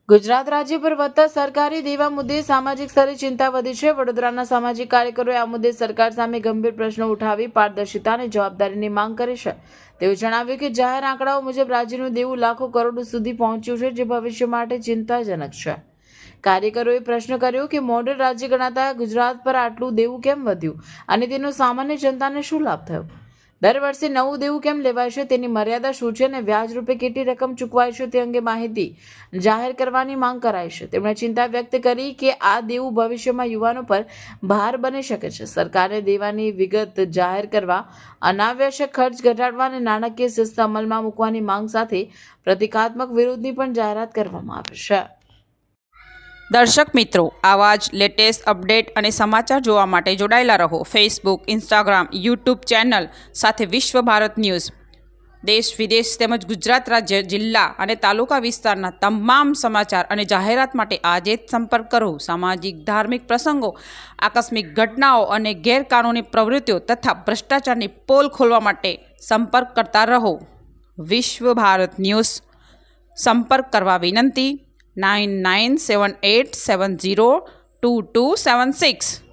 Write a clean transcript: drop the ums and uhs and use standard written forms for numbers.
ગુજરાત રાજ્ય પર વધતા સરકારી દેવા મુદ્દે સામાજિક સ્તરે ચિંતા વધી છે। વડોદરાના સામાજિક કાર્યકરોએ આ મુદ્દે સરકાર સામે ગંભીર પ્રશ્નો ઉઠાવી પારદર્શિતા અને જવાબદારીની માંગ કરી છે। તેઓએ જણાવ્યું કે જાહેર આંકડાઓ મુજબ રાજ્યનું દેવું લાખો કરોડ સુધી પહોંચ્યું છે, જે ભવિષ્ય માટે ચિંતાજનક છે। કાર્યકરોએ પ્રશ્ન કર્યો કે મોડેલ રાજ્ય ગણાતા ગુજરાત પર આટલું દેવું કેમ વધ્યું અને તેનો સામાન્ય જનતાને શું લાભ થયો? દર વર્ષે નવું દેવું કેમ લેવાય છે, તેની મર્યાદા શું છે અને વ્યાજ રૂપે કેટલી રકમ ચૂકવાય છે તે અંગે માહિતી જાહેર કરવાની માંગ કરાઈ છે। તેમણે ચિંતા વ્યક્ત કરી કે આ દેવું ભવિષ્યમાં યુવાનો પર ભાર બની શકે છે। સરકારે દેવાની વિગત જાહેર કરવા, અનાવશ્યક ખર્ચ ઘટાડવા અને નાણાકીય શિસ્ત અમલમાં મૂકવાની માંગ સાથે પ્રતિકાત્મક વિરોધની પણ જાહેરાત કરવામાં આવી છે। દર્શક મિત્રો, આવા જ લેટેસ્ટ અપડેટ અને સમાચાર જોવા માટે જોડાયેલા રહો ફેસબુક, ઇન્સ્ટાગ્રામ, યુટ્યુબ ચેનલ સાથે વિશ્વ ભારત ન્યૂઝ। દેશ વિદેશ તેમજ ગુજરાત રાજ્ય, જિલ્લા અને તાલુકા વિસ્તારના તમામ સમાચાર અને જાહેરાત માટે આજે જ સંપર્ક કરો। સામાજિક, ધાર્મિક પ્રસંગો, આકસ્મિક ઘટનાઓ અને ગેરકાનૂની પ્રવૃત્તિઓ તથા ભ્રષ્ટાચારની પોલ ખોલવા માટે સંપર્ક કરતા રહો। વિશ્વ ભારત ન્યૂઝ સંપર્ક કરવા વિનંતી 9978702276।